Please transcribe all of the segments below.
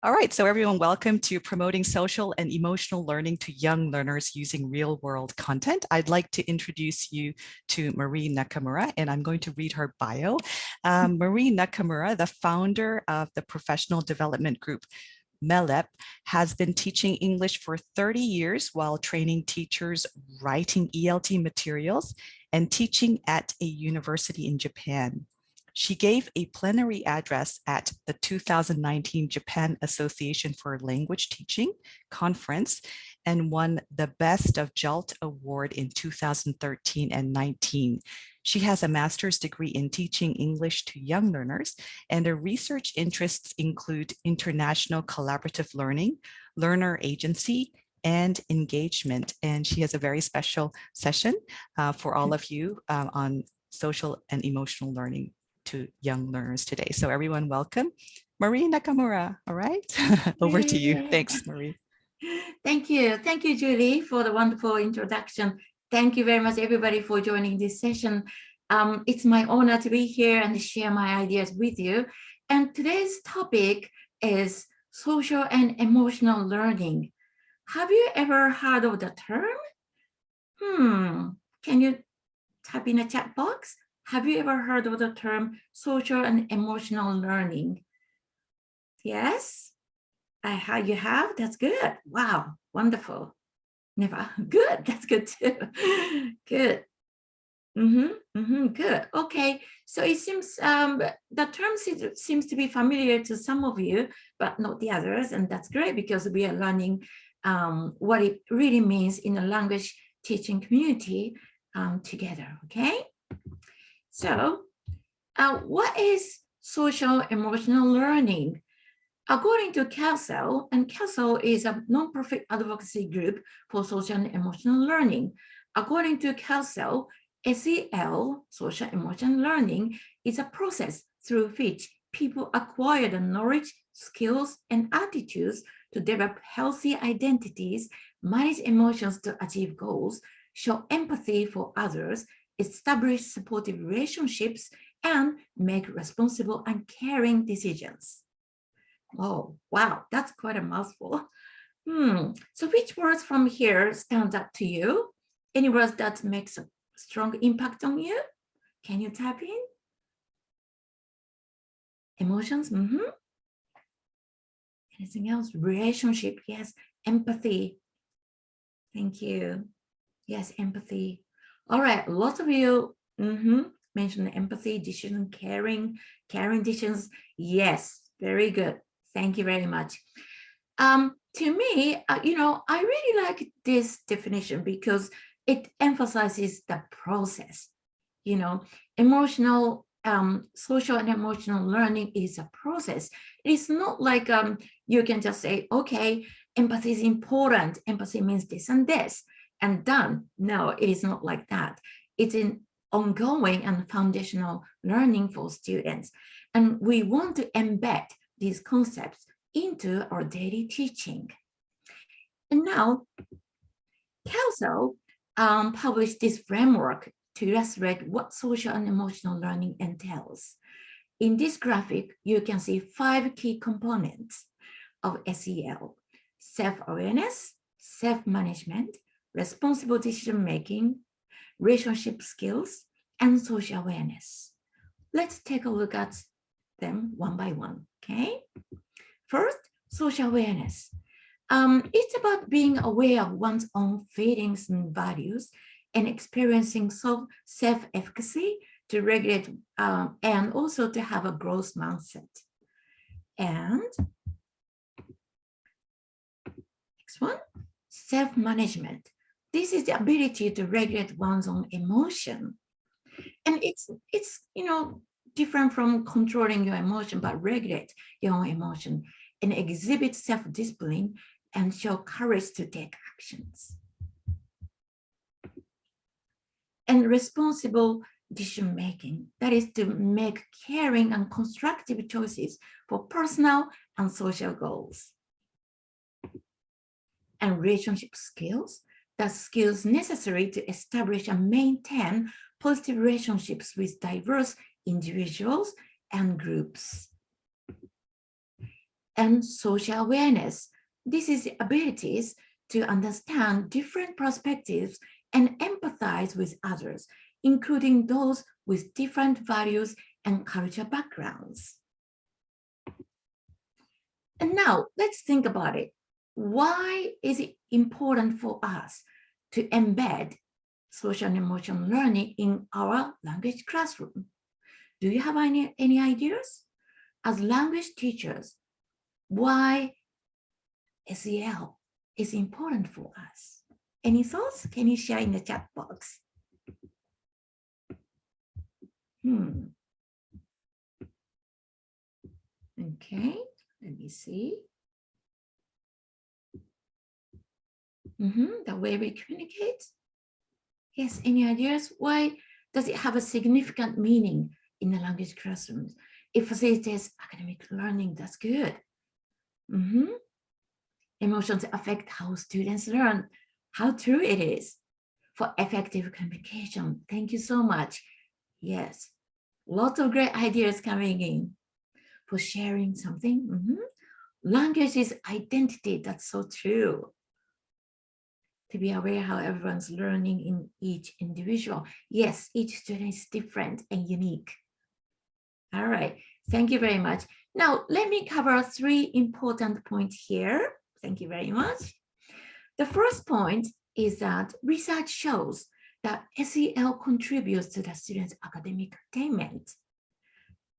All right, so everyone, welcome to Promoting Social and Emotional Learning to Young Learners Using Real-World Content. I'd like to introduce you to Marie Nakamura, and I'm going to read her bio. Marie Nakamura, the founder of the professional development group MELEP, has been teaching English for 30 years while training teachers, writing ELT materials, and teaching at a university in Japan. She gave a plenary address at the 2019 Japan Association for Language Teaching conference and won the Best of JALT Award in 2013 and 19. She has a master's degree in teaching English to young learners, and her research interests include international collaborative learning, learner agency, and engagement. And she has a very special session for all of you on social and emotional learning to young learners today. So everyone, welcome Marie Nakamura. All right, over to you. Thanks, Marie. Thank you. Thank you, Julie, for the wonderful introduction. Thank you very much, everybody, for joining this session. It's my honor to be here and share my ideas with you. And today's topic is social and emotional learning. Have you ever heard of the term? Can you type in a chat box? Have you ever heard of the term social and emotional learning? Yes, you have? That's good. Wow, wonderful. Never. Good. That's good too. Good. Good. Okay. So it seems the term seems to be familiar to some of you, but not the others. And that's great because we are learning what it really means in a language teaching community together. Okay. So what is social emotional learning? According to CASEL, and CASEL is a non-profit advocacy group for social and emotional learning. According to CASEL, SEL, social emotional learning, is a process through which people acquire the knowledge, skills, and attitudes to develop healthy identities, manage emotions to achieve goals, show empathy for others, establish supportive relationships, and make responsible and caring decisions. Oh, wow, that's quite a mouthful. So which words from here stand up to you? Any words that makes a strong impact on you? Can you type in? Emotions? Anything else? Relationship, yes. Empathy. Thank you. Yes, empathy. All right, lots of you mentioned empathy, decision, caring decisions. Yes, very good. Thank you very much. To me, I really like this definition because it emphasizes the process. Emotional, social and emotional learning is a process. It's not like you can just say, okay, empathy is important. Empathy means this and this and done. No, it is not like that. It's an ongoing and foundational learning for students. And we want to embed these concepts into our daily teaching. And now, CASEL published this framework to illustrate what social and emotional learning entails. In this graphic, you can see 5 key components of SEL: self-awareness, self-management, responsible decision-making, relationship skills, and social awareness. Let's take a look at them one by one, okay? First, social awareness. It's about being aware of one's own feelings and values and experiencing self-efficacy to regulate and also to have a growth mindset. And next one, self-management. This is the ability to regulate one's own emotion. And it's different from controlling your emotion, but regulate your own emotion and exhibit self-discipline and show courage to take actions. And responsible decision-making, that is to make caring and constructive choices for personal and social goals. And relationship skills, the skills necessary to establish and maintain positive relationships with diverse individuals and groups. And social awareness. This is the abilities to understand different perspectives and empathize with others, including those with different values and cultural backgrounds. And now let's think about it. Why is it important for us to embed social and emotional learning in our language classroom? Do you have any ideas? As language teachers, why SEL is important for us? Any thoughts? Can you share in the chat box? Okay, let me see. The way we communicate. Yes, any ideas? Why does it have a significant meaning in the language classrooms? It facilitates academic learning, that's good. Emotions affect how students learn. How true it is. For effective communication. Thank you so much. Yes, lots of great ideas coming in. For sharing something. Language is identity, that's so true. To be aware how everyone's learning in each individual. Yes, each student is different and unique. All right, thank you very much. Now, let me cover 3 important points here. Thank you very much. The first point is that research shows that SEL contributes to the students' academic attainment.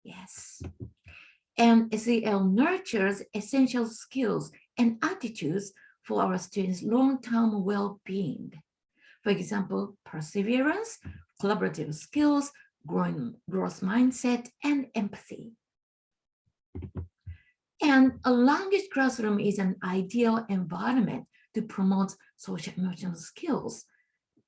Yes. And SEL nurtures essential skills and attitudes for our students' long-term well-being. For example, perseverance, collaborative skills, growth mindset, and empathy. And a language classroom is an ideal environment to promote social emotional skills.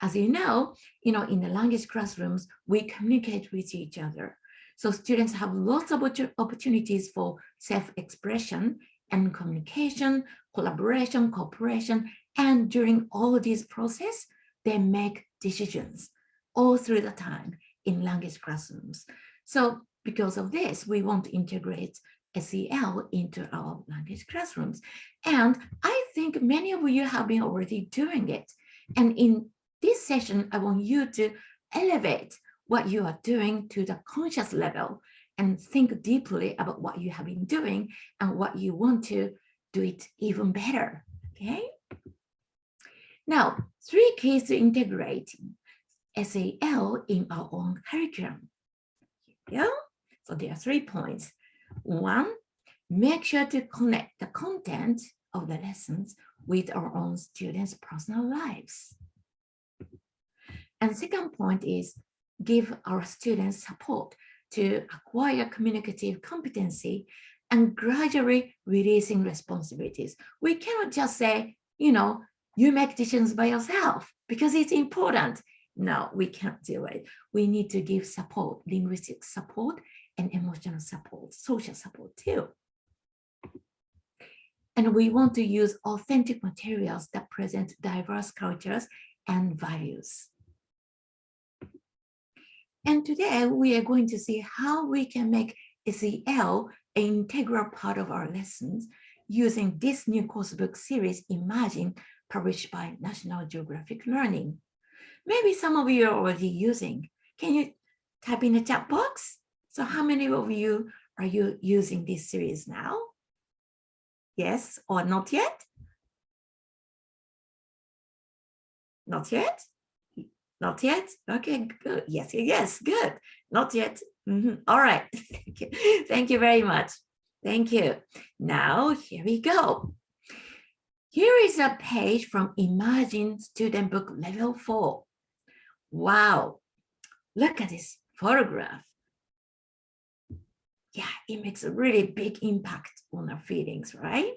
As you know, in the language classrooms, we communicate with each other. So students have lots of opportunities for self-expression and communication, collaboration, cooperation, and during all of these process, they make decisions all through the time in language classrooms. So because of this, we want to integrate SEL into our language classrooms. And I think many of you have been already doing it. And in this session, I want you to elevate what you are doing to the conscious level and think deeply about what you have been doing and what you want to do it even better, okay? Now, 3 keys to integrating SEL in our own curriculum. Yeah, so there are 3 points. 1, make sure to connect the content of the lessons with our own students' personal lives. And second point is give our students support to acquire communicative competency and gradually releasing responsibilities. We cannot just say, you make decisions by yourself because it's important. No, we can't do it. We need to give support, linguistic support and emotional support, social support too. And we want to use authentic materials that present diverse cultures and values. And today we are going to see how we can make SEL an integral part of our lessons using this new coursebook series, Imagine, published by National Geographic Learning. Maybe some of you are already using. Can you type in the chat box? So how many of you are using this series now? Yes or not yet? Not yet? Not yet? Okay, good. Yes, yes, good. Not yet. All right. Thank you. Thank you very much. Thank you. Now, here we go. Here is a page from Imagine Student Book Level 4. Wow. Look at this photograph. Yeah, it makes a really big impact on our feelings, right?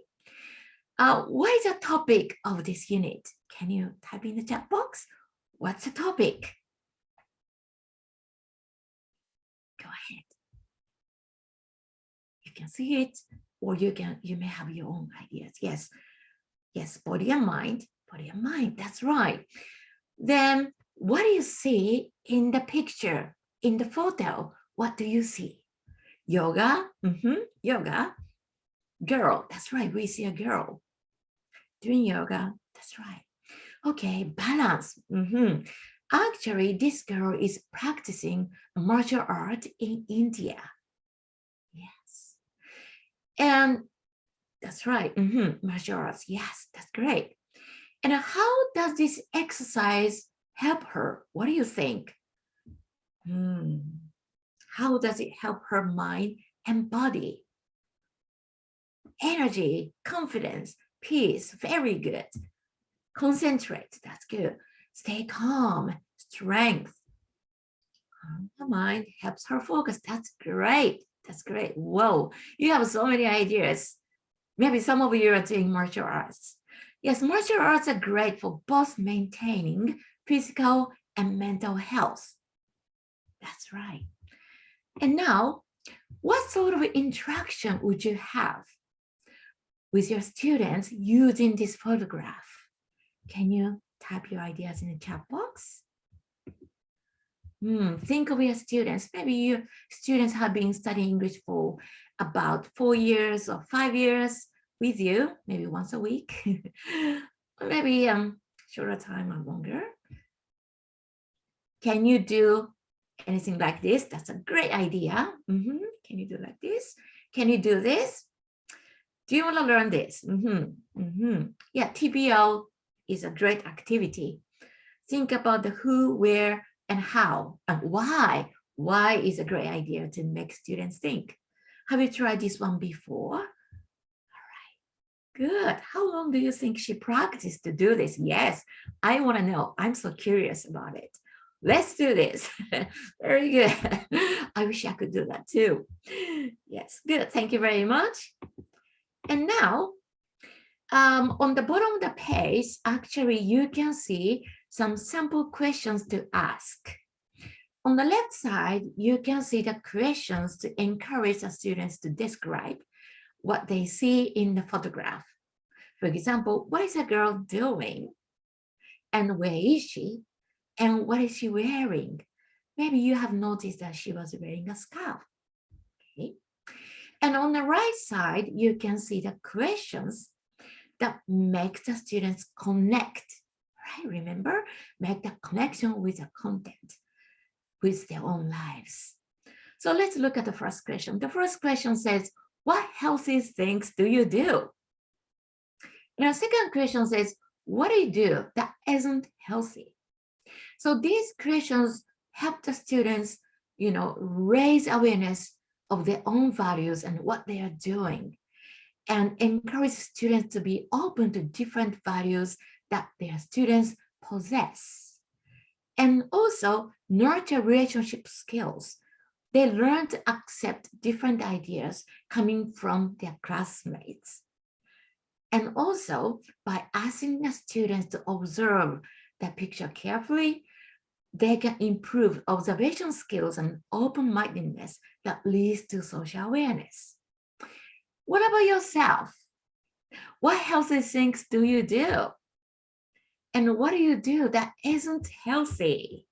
What is the topic of this unit? Can you type in the chat box? What's the topic? Go ahead. You can see it, or you may have your own ideas. Yes, yes, body and mind, that's right. Then what do you see in the picture, in the photo? What do you see? Yoga, yoga. Girl, that's right, we see a girl. Doing yoga, that's right. Okay, balance. Actually, this girl is practicing martial art in India. Yes. And that's right. Martial arts. Yes, that's great. And how does this exercise help her? What do you think? How does it help her mind and body? Energy, confidence, peace. Very good. Concentrate. That's good. Stay calm. Strength. Her mind helps her focus. That's great. That's great. Whoa, you have so many ideas. Maybe some of you are doing martial arts. Yes, martial arts are great for both maintaining physical and mental health. That's right. And now, what sort of interaction would you have with your students using this photograph? Can you type your ideas in the chat box? Think of your students. Maybe your students have been studying English for about 4 years or 5 years with you, maybe once a week, or maybe shorter time or longer. Can you do anything like this? That's a great idea. Can you do like this? Can you do this? Do you want to learn this? Yeah, TBL is a great activity. Think about the who, where, and how, and why. Why is a great idea to make students think. Have you tried this one before? All right, good. How long do you think she practiced to do this? Yes, I want to know. I'm so curious about it. Let's do this. Very good. I wish I could do that too. Yes, good. Thank you very much. And now, on the bottom of the page, actually, you can see some sample questions to ask. On the left side, you can see the questions to encourage the students to describe what they see in the photograph. For example, what is a girl doing? And where is she? And what is she wearing? Maybe you have noticed that she was wearing a scarf. Okay. And on the right side, you can see the questions that make the students connect, right? Remember, make the connection with the content, with their own lives. So let's look at the first question. The first question says, what healthy things do you do? And the second question says, what do you do that isn't healthy? So these questions help the students, raise awareness of their own values and what they are doing, and encourage students to be open to different values that their students possess. And also nurture relationship skills. They learn to accept different ideas coming from their classmates. And also by asking the students to observe the picture carefully, they can improve observation skills and open-mindedness that leads to social awareness. What about yourself? What healthy things do you do? And what do you do that isn't healthy?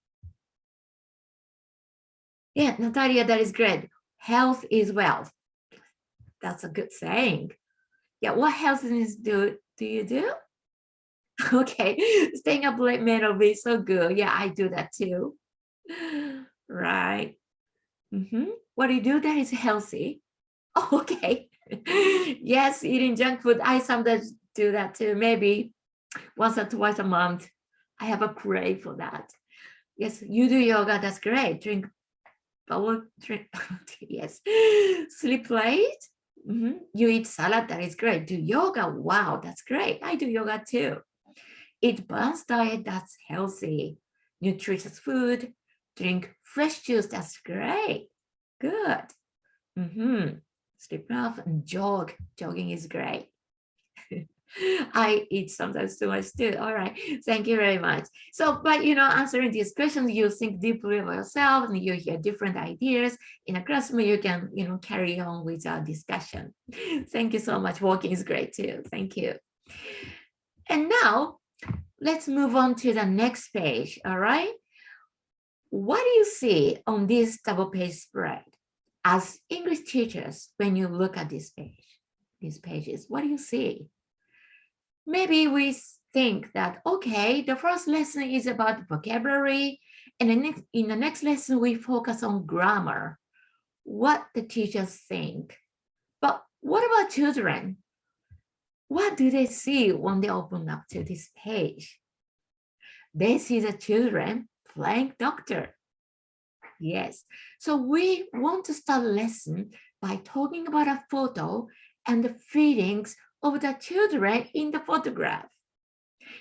Yeah, Natalia, that is great. Health is wealth. That's a good saying. Yeah, what healthy things do you do? Okay, staying up late may not be so good. Yeah, I do that too. Right. What do you do that is healthy? Oh, okay. Yes, eating junk food. I sometimes do that too. Maybe once or twice a month. I have a crave for that. Yes, you do yoga. That's great. Drink. Yes. Sleep late. You eat salad. That is great. Do yoga. Wow, that's great. I do yoga too. Eat balanced diet. That's healthy. Nutritious food. Drink fresh juice. That's great. Good. Sleep enough and jog. Jogging is great. I eat sometimes too much too. All right. Thank you very much. So, but answering these questions, you think deeply about yourself and you hear different ideas. In a classroom, you can, carry on with our discussion. Thank you so much. Walking is great too. Thank you. And now let's move on to the next page. All right. What do you see on this double page spread as English teachers when you look at this page? these pages? What do you see? Maybe we think that, okay, the first lesson is about vocabulary, and in the next lesson, we focus on grammar, what the teachers think. But what about children? What do they see when they open up to this page? They see the children playing doctor. Yes, so we want to start a lesson by talking about a photo and the feelings of the children in the photograph.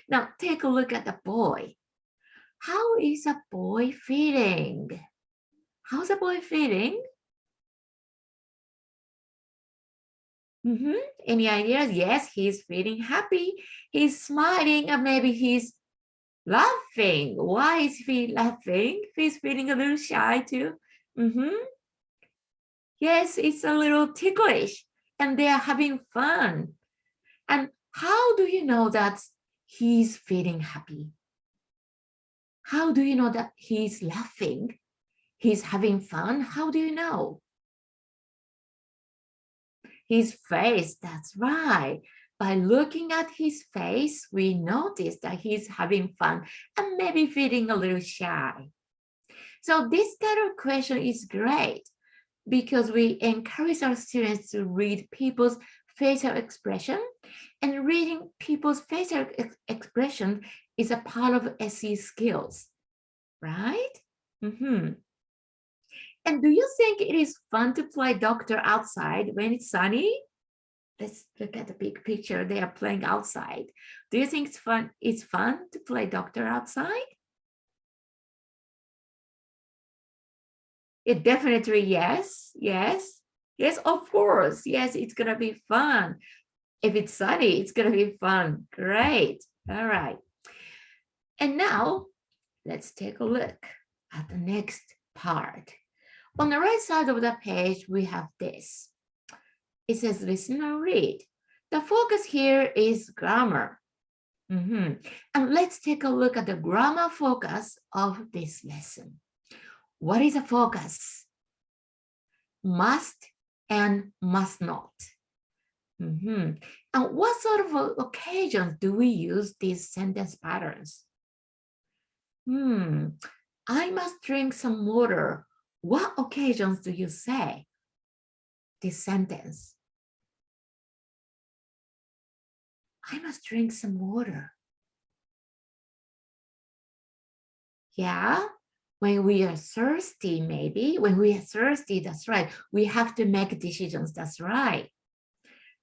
Now take a look at the boy. How is a boy feeling? How's a boy feeling? Any ideas? Yes, he's feeling happy. He's smiling, or maybe he's laughing. Why is he laughing? He's feeling a little shy too. Yes, it's a little ticklish, and they are having fun. And how do you know that he's feeling happy? How do you know that he's laughing? He's having fun? How do you know? His face, that's right. By looking at his face, we notice that he's having fun and maybe feeling a little shy. So this kind of question is great because we encourage our students to read people's facial expression, and reading people's facial expression is a part of SE skills, right? And do you think it is fun to play doctor outside when it's sunny? Let's look at the big picture. They are playing outside. Do you think it's fun? It's fun to play doctor outside? It definitely, yes, of course. Yes, it's gonna be fun. If it's sunny, it's gonna be fun. Great. All right. And now let's take a look at the next part. On the right side of the page, we have this. It says listen and read. The focus here is grammar. And let's take a look at the grammar focus of this lesson. What is a focus? Must and must not. And what sort of occasions do we use these sentence patterns? I must drink some water. What occasions do you say this sentence? I must drink some water. Yeah, when we are thirsty, maybe. When we are thirsty, that's right. We have to make decisions, that's right.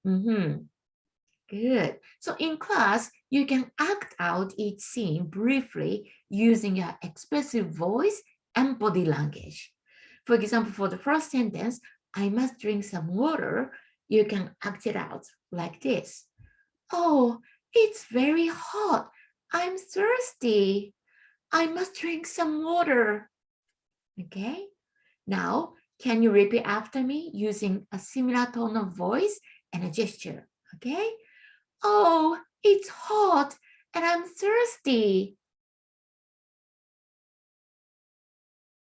Good. So in class, you can act out each scene briefly using your expressive voice and body language. For example, for the first sentence, I must drink some water, you can act it out like this. Oh, it's very hot. I'm thirsty. I must drink some water. Okay. Now, can you repeat after me using a similar tone of voice and a gesture? Okay. Oh, it's hot and I'm thirsty.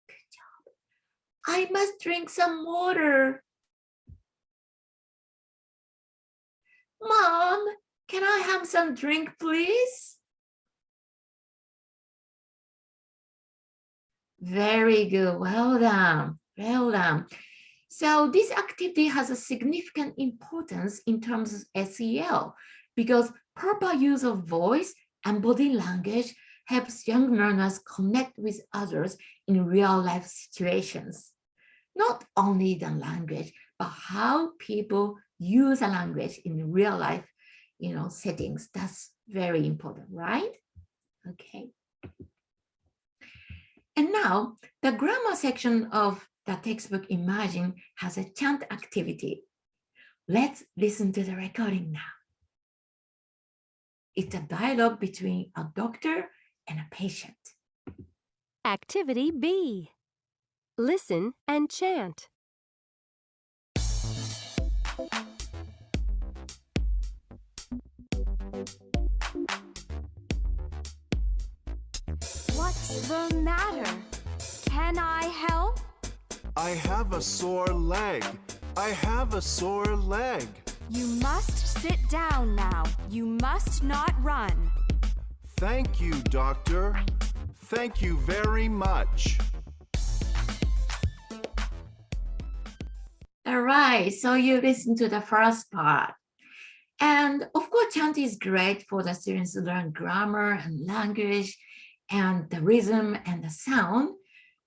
Good job. I must drink some water. Mom, can I have some drink, please? Very good. Well done. Well done. So this activity has a significant importance in terms of SEL because proper use of voice and body language helps young learners connect with others in real life situations. Not only the language, but how people use a language in real life, settings. That's very important, right? Okay. And now the grammar section of the textbook Imagine has a chant activity. Let's listen to the recording now. It's a dialogue between a doctor and a patient. Activity B. Listen and chant. What's the matter? Can I help? I have a sore leg. I have a sore leg. You must sit down now. You must not run. Thank you, doctor. Thank you very much. All right, so you listen to the first part. And of course, chant is great for the students to learn grammar and language and the rhythm and the sound.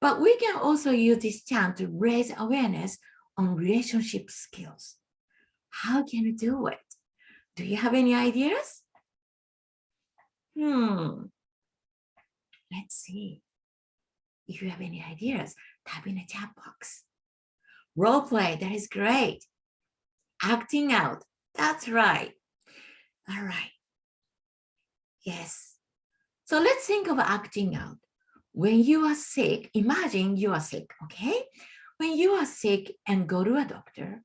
But we can also use this chant to raise awareness on relationship skills. How can we do it? Do you have any ideas? Let's see. If you have any ideas, type in the chat box. Role play, that is great. Acting out, that's right. All right. Yes. So let's think of acting out. When you are sick, imagine you are sick, okay? When you are sick and go to a doctor,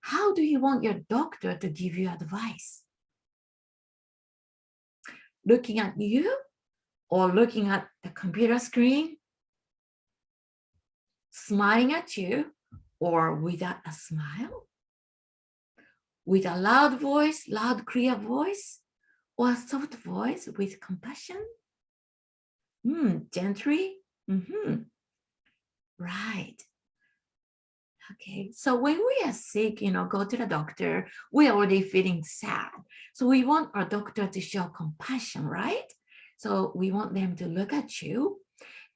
how do you want your doctor to give you advice? Looking at you or looking at the computer screen? Smiling at you or without a smile? With a loud voice, loud, clear voice, or a soft voice with compassion? Gently? Right. Okay, so when we are sick, go to the doctor, we're already feeling sad. So we want our doctor to show compassion, right? So we want them to look at you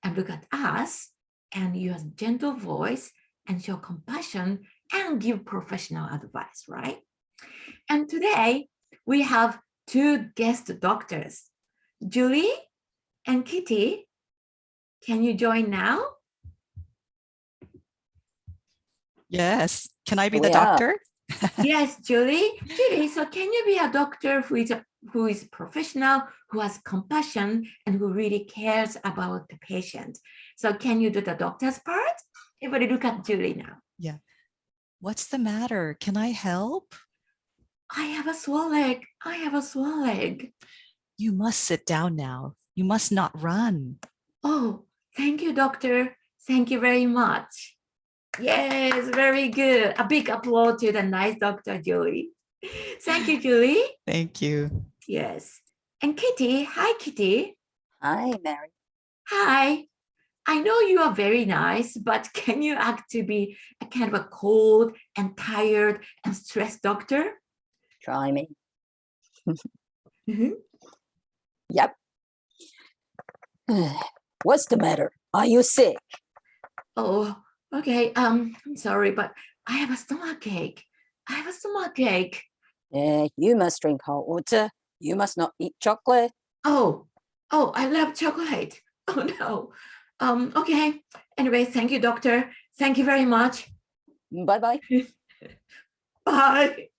and look at us and use gentle voice and show compassion and give professional advice, right? And today we have two guest doctors, Julie and Kitty. Can you join now? Yes. Can I be the doctor? Yes, Julie. Julie, so can you be a doctor who is professional, who has compassion, and who really cares about the patient? So can you do the doctor's part? Everybody look at Julie now. Yeah. What's the matter? Can I help? I have a sore leg. I have a sore leg. You must sit down now. You must not run. Oh, thank you, doctor. Thank you very much. Yes, very good. A big applause to the nice Dr. Julie. Thank you, Julie. Thank you. Yes. And Kitty, hi, Kitty. Hi, Mary. Hi. I know you are very nice, but can you act to be a kind of a cold and tired and stressed doctor? Try me. Mhm. Yep. What's the matter? Are you sick? Oh, okay. I'm sorry, but I have a stomach ache. I have a stomach ache. You must drink hot water. You must not eat chocolate. Oh, I love chocolate. Oh no. Okay. Anyway, thank you, doctor. Thank you very much. Bye-bye. Bye.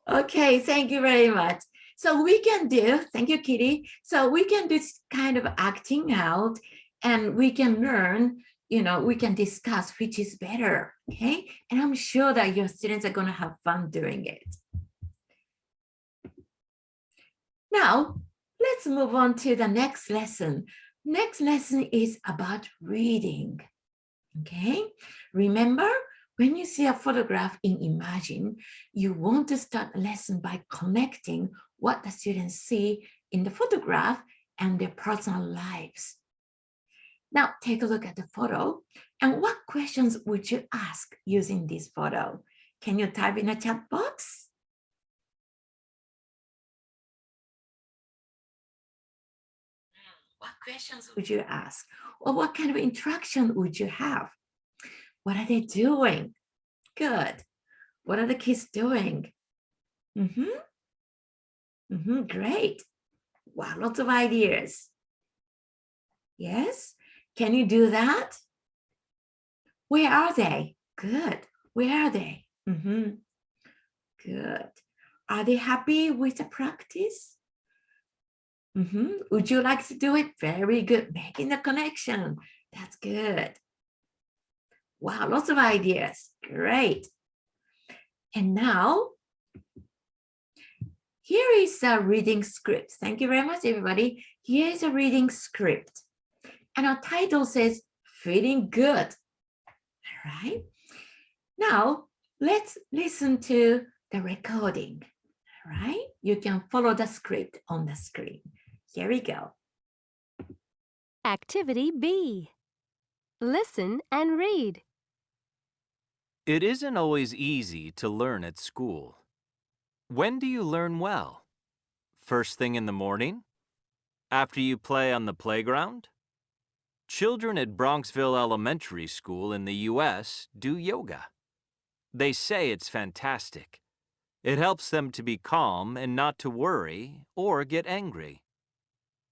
Okay, thank you very much. So we can do, thank you, Kitty. So we can do this kind of acting out and we can learn, we can discuss which is better, okay? And I'm sure that your students are going to have fun doing it. Now, let's move on to the next lesson. Next lesson is about reading, okay? Remember, when you see a photograph in Imagine, you want to start a lesson by connecting what the students see in the photograph and their personal lives. Now, take a look at the photo. And what questions would you ask using this photo? Can you type in a chat box? What questions would you ask? Or what kind of interaction would you have? What are they doing? Good. What are the kids doing? Great. Wow, lots of ideas. Yes? Can you do that? Where are they? Good. Where are they? Good. Are they happy with the practice? Would you like to do it? Very good. Making the connection. That's good. Wow, lots of ideas. Great. And now, here is a reading script. Thank you very much, everybody. Here is a reading script. And our title says, Feeling Good. All right. Now, let's listen to the recording, right? You can follow the script on the screen. Here we go. Activity B. Listen and read. It isn't always easy to learn at school. When do you learn well? First thing in the morning? After you play on the playground? Children at Bronxville Elementary School in the U.S. do yoga. They say it's fantastic. It helps them to be calm and not to worry or get angry.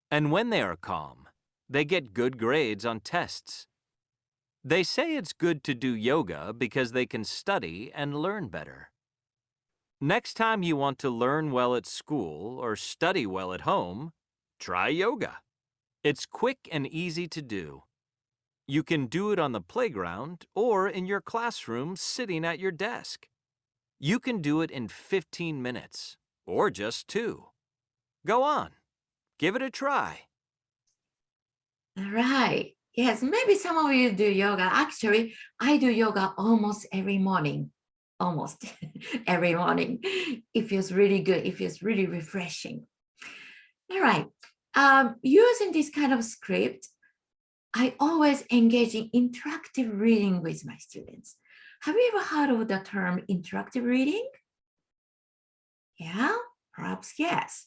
And when they are calm, they get good grades on tests. They say it's good to do yoga because they can study and learn better. Next time you want to learn well at school or study well at home, try yoga. It's quick and easy to do. You can do it on the playground or in your classroom sitting at your desk. You can do it in 15 minutes or just 2. Go on, give it a try. All right. Yes, maybe some of you do yoga. Actually, I do yoga almost every morning. Almost every morning. It feels really good. It feels really refreshing. All right. Using this kind of script, I always engage in interactive reading with my students. Have you ever heard of the term interactive reading? Yeah, perhaps yes.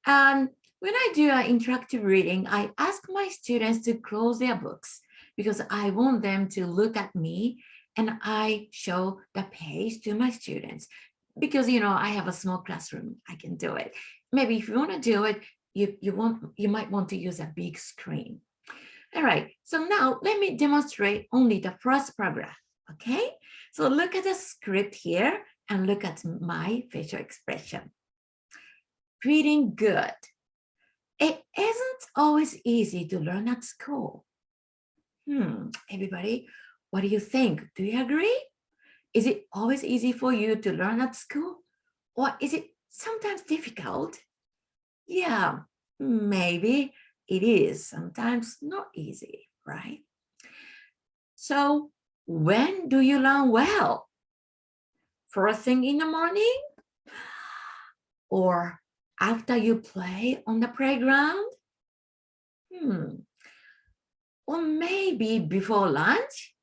When I do an interactive reading, I ask my students to close their books because I want them to look at me and I show the page to my students because, you know, I have a small classroom, I can do it. Maybe if you want to do it, you might want to use a big screen. All right, so now let me demonstrate only the first paragraph, okay? So look at the script here and look at my facial expression. Reading good. It isn't always easy to learn at school. Everybody, what do you think? Do you agree? Is it always easy for you to learn at school? Or is it sometimes difficult? Yeah, maybe it is sometimes not easy, right? So when do you learn well? First thing in the morning? Or after you play on the playground? Or maybe before lunch?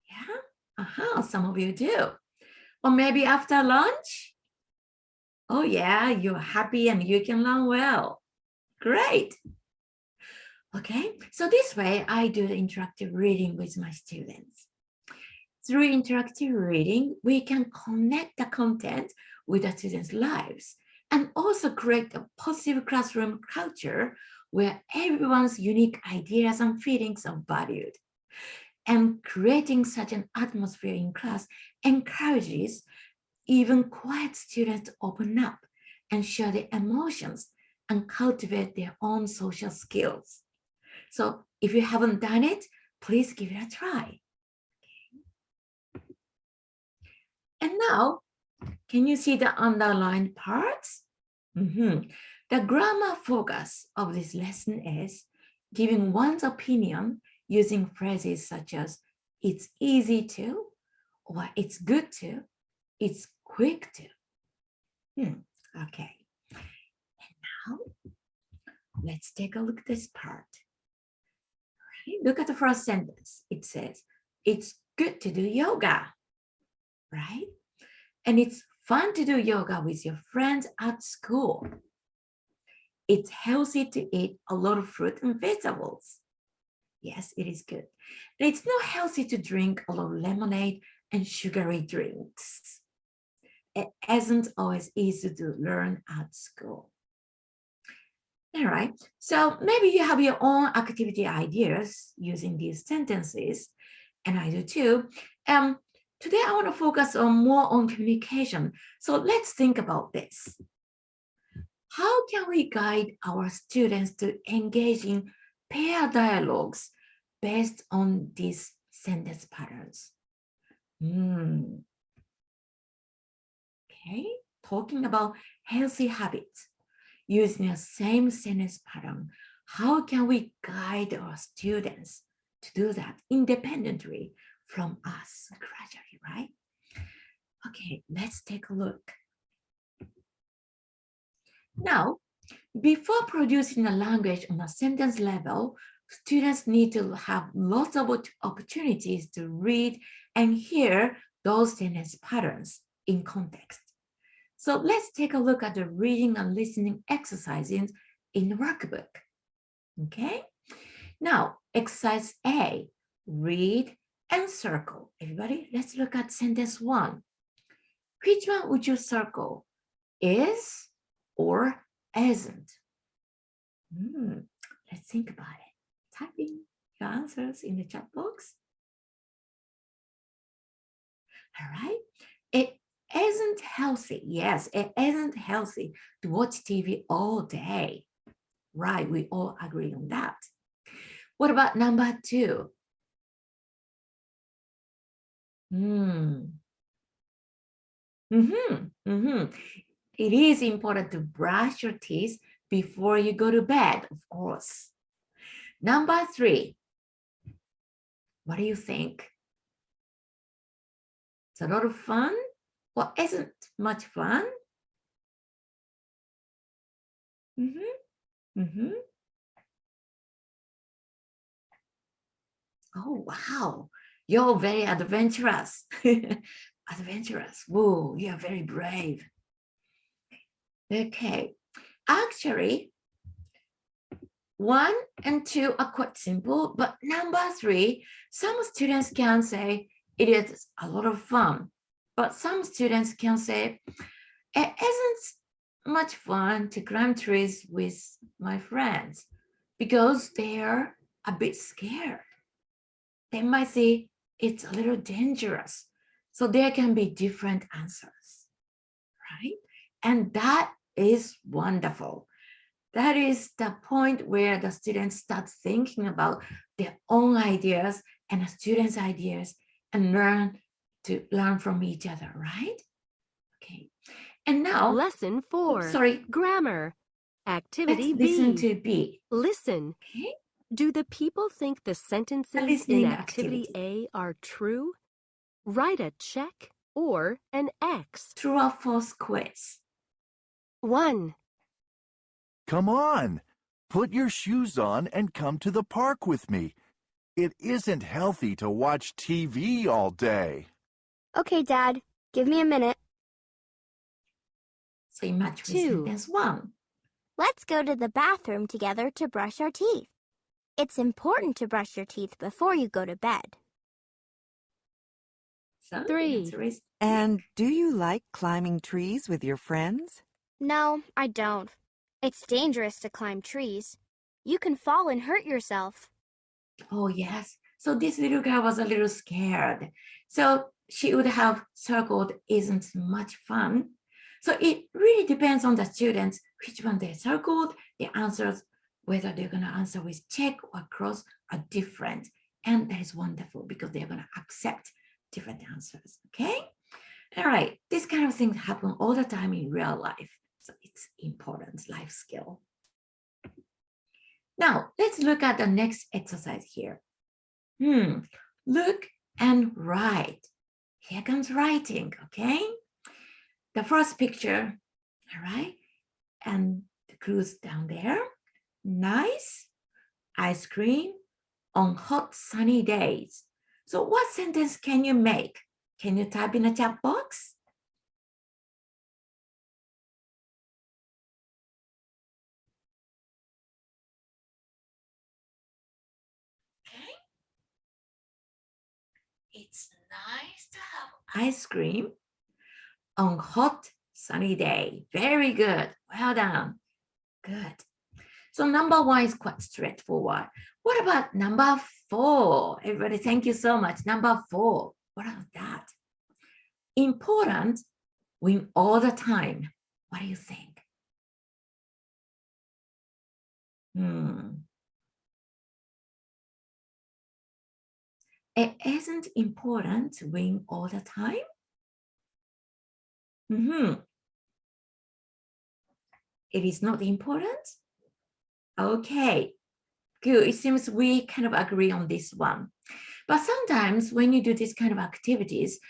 Yeah, some of you do. Or maybe after lunch? Oh yeah, you're happy and you can learn well. Great. Okay, so this way I do the interactive reading with my students. Through interactive reading, we can connect the content with the students' lives and also create a positive classroom culture where everyone's unique ideas and feelings are valued. And creating such an atmosphere in class encourages even quiet students to open up and share their emotions and cultivate their own social skills. So if you haven't done it, please give it a try. And now, can you see the underlined parts? The grammar focus of this lesson is giving one's opinion using phrases such as it's easy to, or it's good to, it's quick to. Okay. And now, let's take a look at this part. Right? Look at the first sentence. It says, it's good to do yoga, right? And it's fun to do yoga with your friends at school. It's healthy to eat a lot of fruit and vegetables. Yes, it is good. And it's not healthy to drink a lot of lemonade and sugary drinks. It isn't always easy to learn at school. All right, so maybe you have your own activity ideas using these sentences, and I do too. Today I want to focus more on communication. So let's think about this. How can we guide our students to engage in pair dialogues based on these sentence patterns? Okay, talking about healthy habits using the same sentence pattern. How can we guide our students to do that independently from us gradually, right? Okay, let's take a look. Now, before producing a language on a sentence level, students need to have lots of opportunities to read and hear those sentence patterns in context. So let's take a look at the reading and listening exercises in the workbook. Okay, now exercise A, read and circle. Everybody, let's look at sentence 1. Which one would you circle? Is or isn't? Let's think about it. Type in your answers in the chat box. All right. It isn't healthy. Yes, it isn't healthy to watch TV all day. Right, we all agree on that. What about number 2? It is important to brush your teeth before you go to bed, of course. Number 3, what do you think? It's a lot of fun or isn't much fun? Oh, wow. You're very adventurous. Adventurous. Whoa, you're very brave. Okay. Actually, 1 and 2 are quite simple, but number 3, some students can say it is a lot of fun, but some students can say it isn't much fun to climb trees with my friends because they're a bit scared. They might say it's a little dangerous. So there can be different answers, right? And that is wonderful. That is the point where the students start thinking about their own ideas and the students' ideas and learn from each other, right? Okay. And now, Lesson 4. sorry. Grammar. Activity Let's B. listen to B. Listen. Okay. Do the people think the sentences in listening activity A are true? Write a check or an X. True or false quiz. 1. Come on, put your shoes on and come to the park with me. It isn't healthy to watch TV all day. Okay, Dad. Give me a minute. So you match with 2. sentence 1. Let's go to the bathroom together to brush our teeth. It's important to brush your teeth before you go to bed. So 3. the answer is And do you like climbing trees with your friends? No, I don't. It's dangerous to climb trees. You can fall and hurt yourself. oh, yes. So this little girl was a little scared. So she would have circled isn't much fun. So it really depends on the students, which one they circled, the answers, whether they're going to answer with check or cross are different. And that is wonderful because they're going to accept different answers, okay? All right, this kind of things happen all the time in real life. So it's important life skill. Now, let's look at the next exercise here. Look and write. Here comes writing, okay? The first picture, all right? And the clues down there. Nice ice cream on hot sunny days. So what sentence can you make? Can you type in a chat box? Okay. It's nice to have ice cream on hot sunny day. Very good. Well done. Good. So number 1 is quite straightforward. What about number 4? Everybody, thank you so much. Number 4. What about that? Important win all the time. What do you think? It isn't important to win all the time. It is not important. Okay, good. It seems we kind of agree on this one. But sometimes when you do this kind of activities,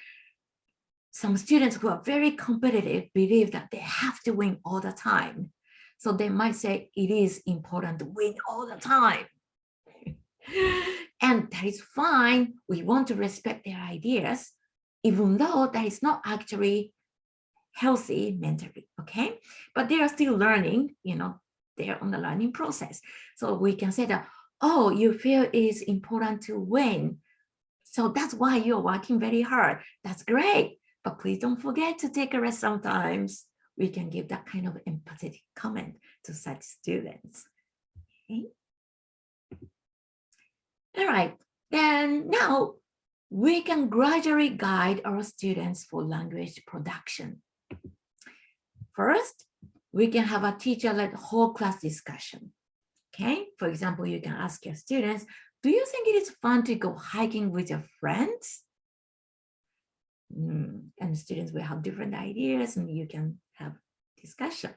some students who are very competitive believe that they have to win all the time. So they might say it is important to win all the time. And that is fine. We want to respect their ideas, even though that is not actually healthy mentally, okay? But they are still learning, they're on the learning process. So we can say that, oh, you feel it is important to win. So that's why you're working very hard. That's great. But please don't forget to take a rest sometimes. We can give that kind of empathetic comment to such students. Okay. All right, then now we can gradually guide our students for language production. First, we can have a teacher-led whole class discussion. Okay, for example, you can ask your students, do you think it is fun to go hiking with your friends? And students will have different ideas and you can have discussion.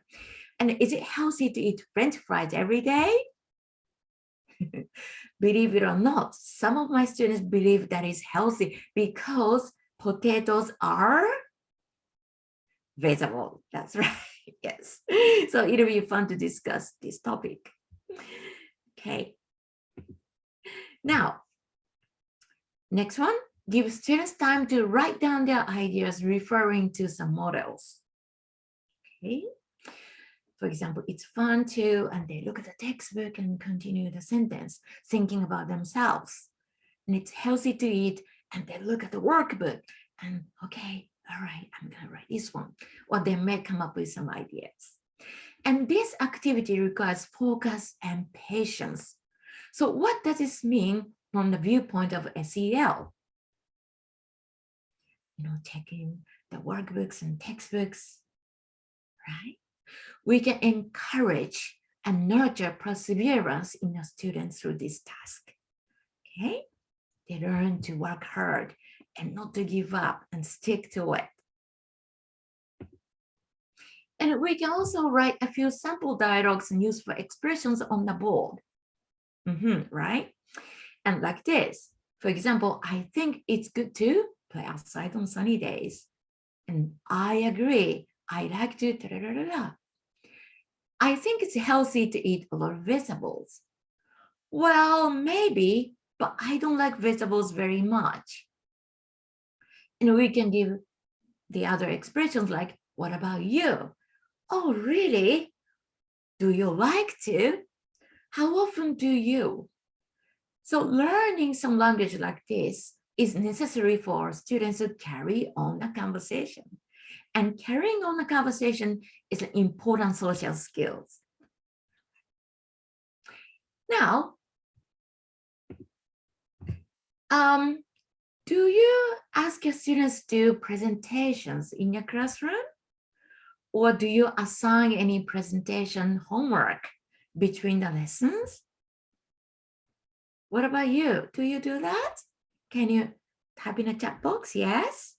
And is it healthy to eat French fries every day? Believe it or not, some of my students believe that is healthy because potatoes are vegetable. That's right. Yes. So it'll be fun to discuss this topic. Okay. Now, next one, give students time to write down their ideas referring to some models. Okay. For example, it's fun to, and they look at the textbook and continue the sentence, thinking about themselves. And it's healthy to eat, and they look at the workbook and, okay, all right, I'm gonna write this one. Or they may come up with some ideas. And this activity requires focus and patience. So what does this mean from the viewpoint of SEL? Checking the workbooks and textbooks, right? We can encourage and nurture perseverance in the students through this task. Okay, they learn to work hard and not to give up and stick to it. And we can also write a few sample dialogues and useful expressions on the board. Right? And like this, for example, I think it's good to play outside on sunny days. And I agree, I like to I think it's healthy to eat a lot of vegetables. Well, maybe, but I don't like vegetables very much. And we can give the other expressions like, what about you? Oh, really? Do you like to? How often do you? So learning some language like this is necessary for students to carry on the conversation. And carrying on the conversation is an important social skills. Now, do you ask your students to do presentations in your classroom? Or do you assign any presentation homework between the lessons? What about you? Do you do that? Can you type in a chat box? Yes?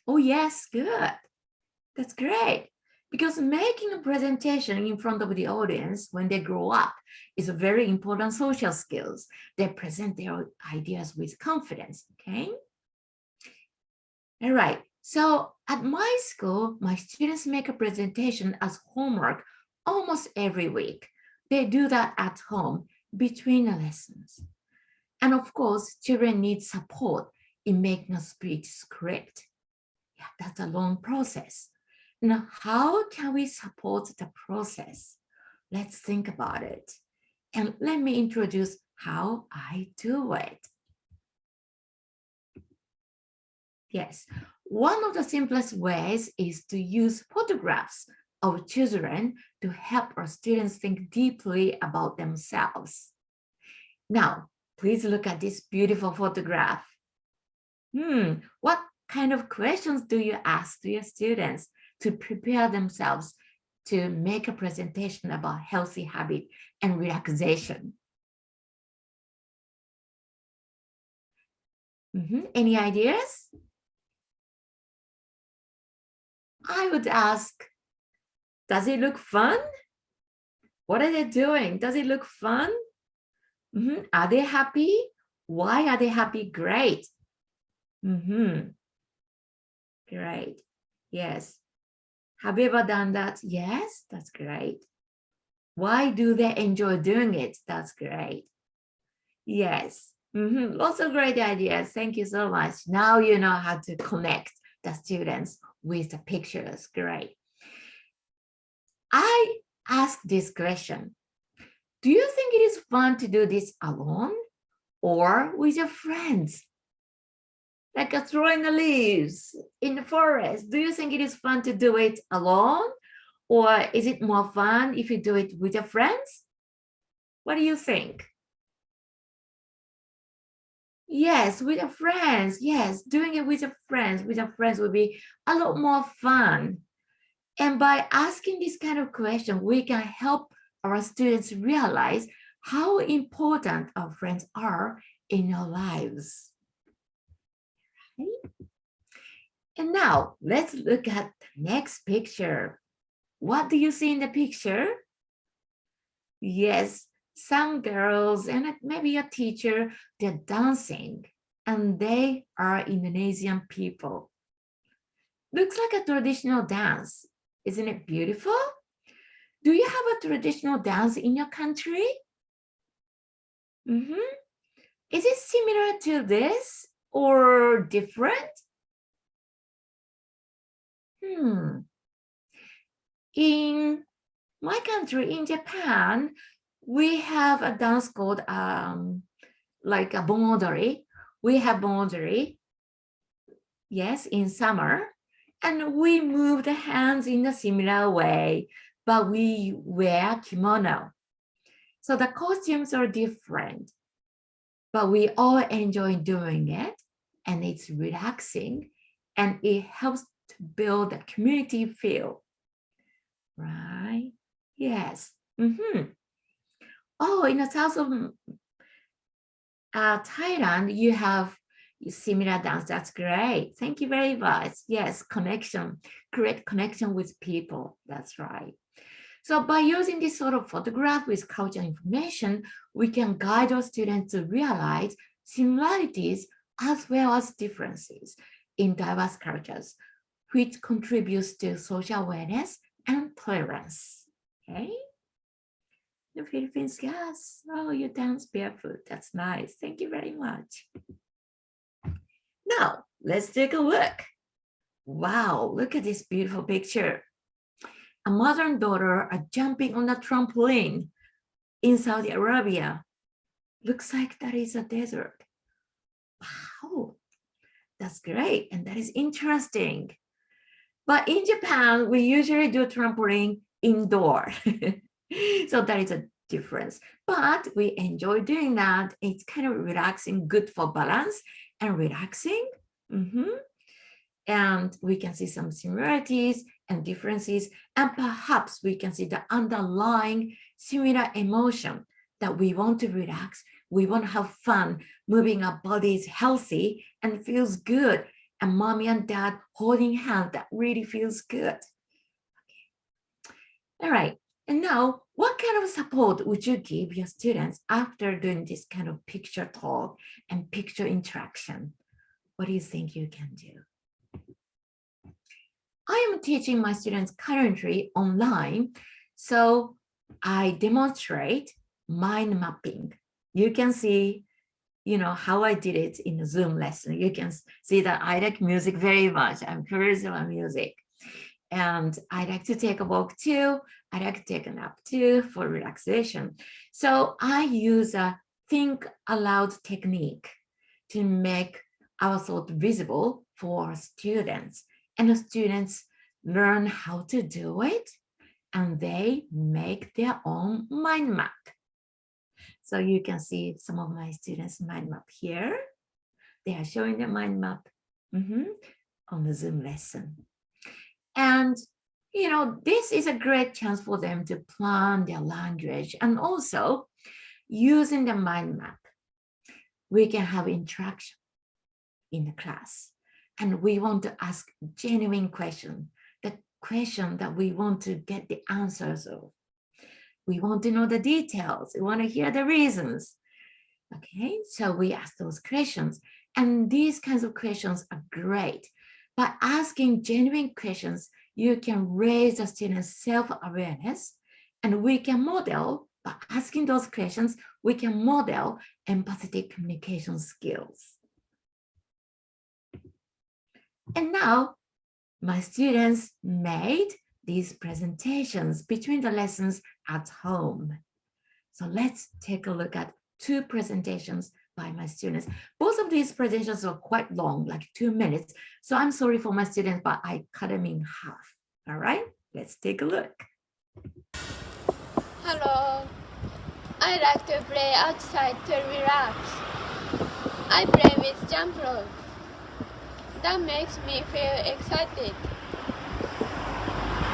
Oh, yes, good. That's great. Because making a presentation in front of the audience when they grow up is a very important social skills. They present their ideas with confidence, okay? All right, so at my school, my students make a presentation as homework almost every week. They do that at home between the lessons. And of course, children need support in making a speech script. Yeah, that's a long process. Now, how can we support the process? Let's think about it. And let me introduce how I do it. Yes, one of the simplest ways is to use photographs of children to help our students think deeply about themselves. Now, please look at this beautiful photograph. What kind of questions do you ask to your students to prepare themselves to make a presentation about healthy habit and relaxation? Any ideas? I would ask, does it look fun? What are they doing? Does it look fun? Are they happy? Why are they happy? Great. Great. Yes. Have you ever done that? Yes, that's great. Why do they enjoy doing it? That's great. Yes. Lots of great ideas. Thank you so much. Now you know how to connect the students with the pictures. Great. I asked this question. Do you think it is fun to do this alone or with your friends? Like throwing the leaves in the forest. Do you think it is fun to do it alone? Or is it more fun if you do it with your friends? What do you think? Yes, with your friends. Yes, doing it with your friends will be a lot more fun. And by asking this kind of question, we can help our students realize how important our friends are in our lives. Okay. And now let's look at the next picture. What do you see in the picture? Yes, some girls and maybe a teacher, they're dancing and they are Indonesian people. Looks like a traditional dance. Isn't it beautiful? Do you have a traditional dance in your country? Is it similar to this or different? In my country, in Japan, we have a dance called like a bonodori. We have bonodori, yes, in summer, and we move the hands in a similar way, but we wear kimono. So the costumes are different, but we all enjoy doing it, and it's relaxing, and it helps to build a community feel, right? Yes. Oh, in the south of Thailand, you have similar dance. That's great. Thank you very much. Yes, connection, create connection with people. That's right. So by using this sort of photograph with cultural information, we can guide our students to realize similarities as well as differences in diverse cultures, which contributes to social awareness and tolerance. Okay. The Philippines, yes. Oh, you dance barefoot. That's nice. Thank you very much. Now, let's take a look. Wow, look at this beautiful picture. A mother and daughter are jumping on a trampoline in Saudi Arabia. Looks like that is a desert. Wow, that's great. And that is interesting. But in Japan, we usually do trampoline indoor. So that is a difference. But we enjoy doing that. It's kind of relaxing, good for balance and relaxing. And we can see some similarities and differences, and perhaps we can see the underlying similar emotion that we want to relax, we want to have fun, moving our bodies healthy and feels good, and mommy and dad holding hands, that really feels good. Okay. All right, and now what kind of support would you give your students after doing this kind of picture talk and picture interaction? What do you think you can do? I am teaching my students currently online, so I demonstrate mind mapping. You can see, how I did it in the Zoom lesson. You can see that I like music very much. I'm curious about music. And I like to take a walk too. I like to take a nap too for relaxation. So I use a think aloud technique to make our thought visible for students. And the students learn how to do it, and they make their own mind map. So you can see some of my students' mind map here. They are showing their mind map on the Zoom lesson. And, this is a great chance for them to plan their language, and also using the mind map, we can have interaction in the class. And we want to ask genuine questions, the question that we want to get the answers of. We want to know the details. We want to hear the reasons. Okay, so we ask those questions. And these kinds of questions are great. by asking genuine questions, you can raise the students' self-awareness, and we can model, by asking those questions, we can model empathetic communication skills. And now, my students made these presentations between the lessons at home. So let's take a look at 2 presentations by my students. Both of these presentations are quite long, like 2 minutes. So I'm sorry for my students, but I cut them in half. All right, let's take a look. Hello. I like to play outside to relax. I play with jump rope. That makes me feel excited.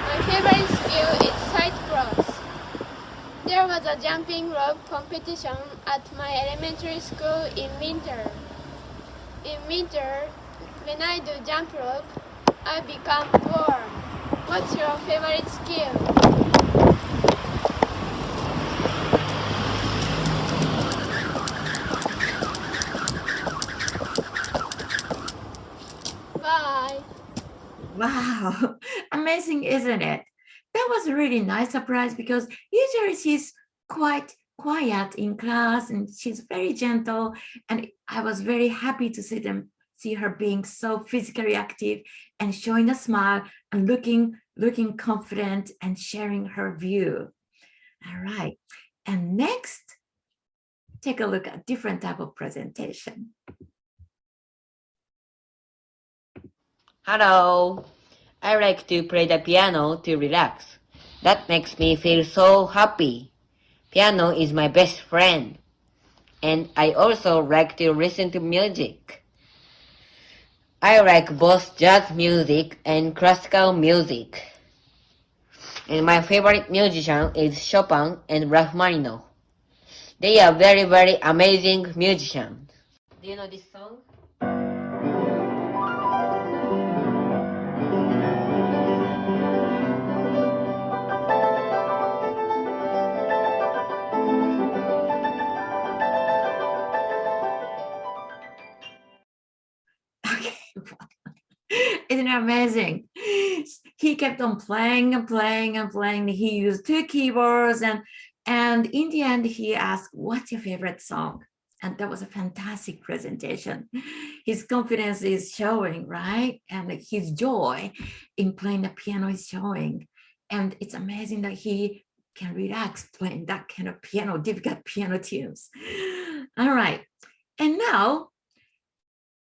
My favorite skill is side cross. There was a jumping rope competition at my elementary school in winter. In winter, when I do jump rope, I become warm. What's your favorite skill? Bye. Wow, amazing, isn't it? That was a really nice surprise because usually she's quite quiet in class and she's very gentle, and I was very happy to see her being so physically active and showing a smile and looking confident and sharing her view. All right, and next, take a look at different type of presentation. Hello. I like to play the piano to relax. That makes me feel so happy. Piano is my best friend. And I also like to listen to music. I like both jazz music and classical music. And my favorite musician is Chopin and Rachmaninoff. They are very, very amazing musicians. Do you know this song? Isn't it amazing? He kept on playing and playing and playing. He used 2 keyboards, and in the end, he asked, "What's your favorite song?" And that was a fantastic presentation. His confidence is showing, right? And his joy in playing the piano is showing. And it's amazing that he can relax playing that kind of piano, difficult piano tunes. All right. And now,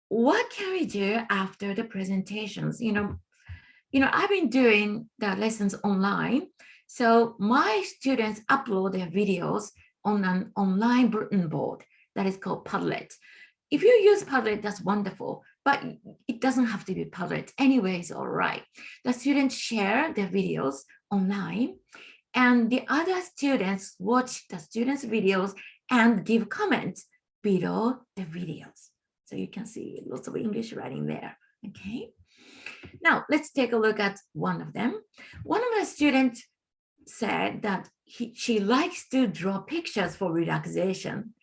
what can we do after the presentations? I've been doing the lessons online. So my students upload their videos on an online bulletin board that is called Padlet. If you use Padlet, that's wonderful, but it doesn't have to be Padlet. Anyway, it's all right. The students share their videos online, and the other students watch the students' videos and give comments below the videos. So you can see lots of English writing there, okay? Now, let's take a look at one of them. One of the students said that she likes to draw pictures for relaxation.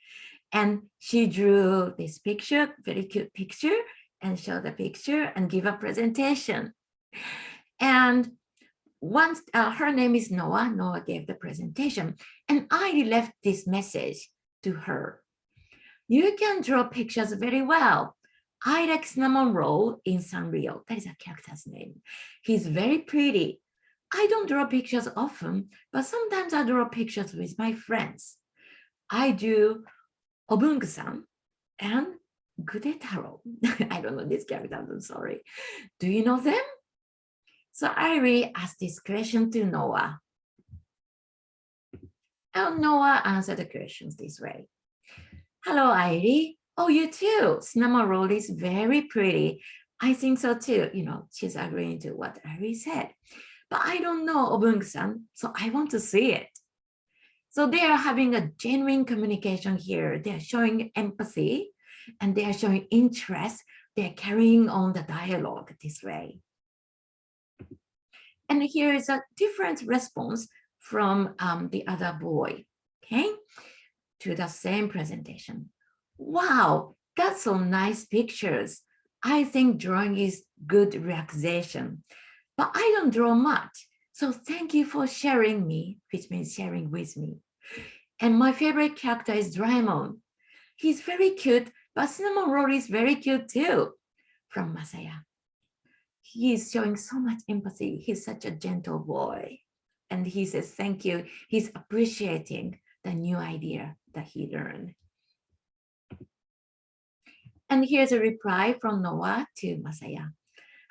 And she drew this picture, very cute picture, and showed the picture and give a presentation. And once, her name is Noah. Noah gave the presentation. And I left this message to her. You can draw pictures very well. I like cinnamon roll in Sanrio. That is a character's name. He's very pretty. I don't draw pictures often, but sometimes I draw pictures with my friends. I do Obungu-san and Gudetaro. I don't know these characters, I'm sorry. Do you know them? So Irie asked this question to Noah. And Noah answered the questions this way. Hello, Irie. Oh, you too. Cinnamon roll is very pretty. I think so too. She's agreeing to what Irie said. But I don't know Obungu-san, so I want to see it. So they are having a genuine communication here. They're showing empathy and they are showing interest. They're carrying on the dialogue this way. And here is a different response from the other boy, okay, to the same presentation. Wow, that's some nice pictures. I think drawing is good relaxation, but I don't draw much. So thank you for sharing me, which means sharing with me. And my favorite character is Doraemon. He's very cute, but Cinnamon Roll is very cute too. From Masaya. He is showing so much empathy. He's such a gentle boy. And he says, thank you. He's appreciating the new idea that he learned. And here's a reply from Noah to Masaya.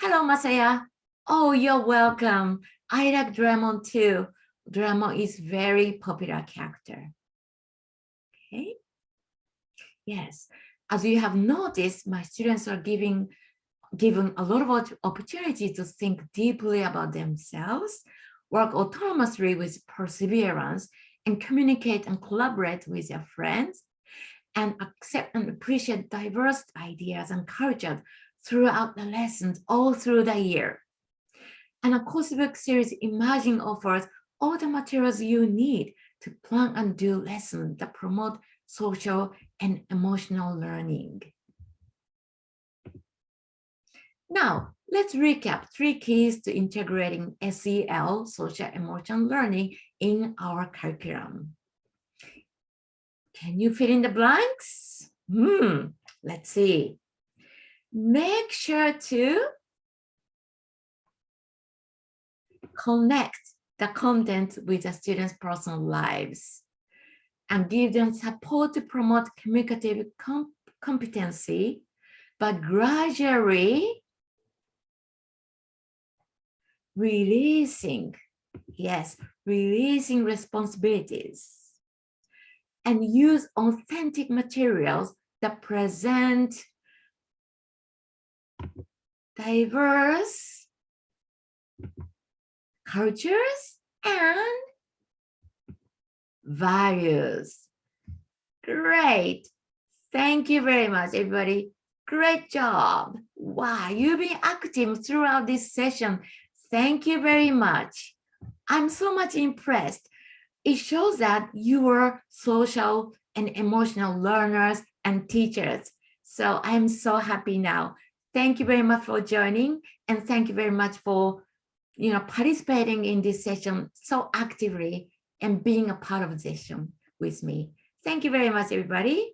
Hello, Masaya. Oh, you're welcome. I like Doraemon too. Doraemon is very popular character. Okay. Yes. As you have noticed, my students are given a lot of opportunity to think deeply about themselves, work autonomously with perseverance, and communicate and collaborate with their friends, and accept and appreciate diverse ideas and cultures throughout the lessons all through the year. And a course-book series Imagine offers all the materials you need to plan and do lessons that promote social and emotional learning. Now, let's recap 3 keys to integrating SEL, social emotional learning, in our curriculum. Can you fill in the blanks? Let's see. Make sure to connect the content with the students' personal lives and give them support to promote communicative competency, but gradually releasing responsibilities, and use authentic materials that present diverse cultures and values. Great. Thank you very much, everybody. Great job. Wow, you've been active throughout this session. Thank you very much. I'm so much impressed. It shows that you are social and emotional learners and teachers. So I'm so happy now. Thank you very much for joining, and thank you very much for participating in this session so actively and being a part of the session with me. Thank you very much, everybody.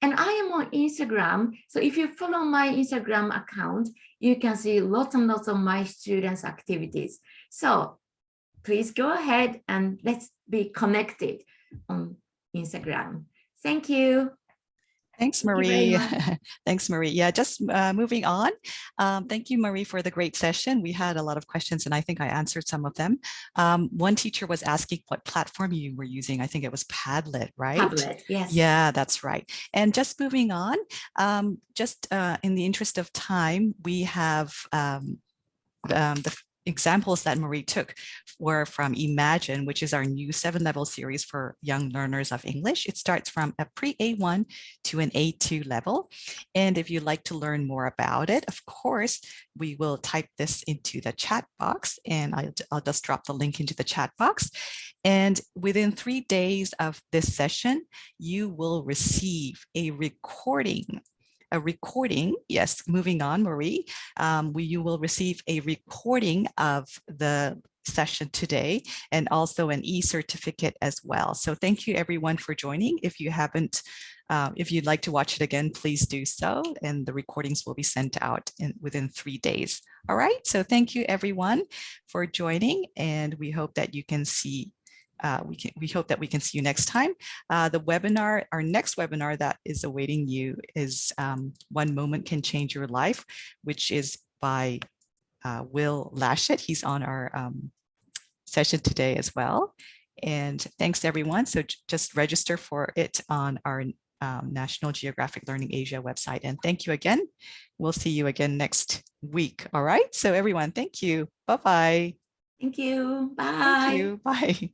And I am on Instagram. So if you follow my Instagram account, you can see lots and lots of my students' activities. So please go ahead and let's be connected on Instagram. Thank you. Thanks, Marie. Thanks, Marie. Yeah, just moving on. Thank you, Marie, for the great session. We had a lot of questions, and I think I answered some of them. One teacher was asking what platform you were using. I think it was Padlet, right? Padlet, yes. Yeah, that's right. And just moving on, just in the interest of time, we have the examples that Marie took were from Imagine, which is our new 7-level series for young learners of English. It starts from a pre-A1 to an A2 level. And if you'd like to learn more about it, of course, we will type this into the chat box, and I'll just drop the link into the chat box. And within 3 days of this session, you will receive a recording, yes, moving on, Marie, you will receive a recording of the session today and also an e-certificate as well. So thank you everyone for joining. If you haven't, if you'd like to watch it again, please do so. And the recordings will be sent out within 3 days. All right, so thank you everyone for joining, and we hope that you can see we hope that we can see you next time. The webinar, our next webinar that is awaiting you is One Moment Can Change Your Life, which is by Will Lashett. He's on our session today as well. And thanks everyone. So just register for it on our National Geographic Learning Asia website. And thank you again. We'll see you again next week. All right. So everyone, thank you. Bye-bye. Thank you. Bye. Thank you. Bye.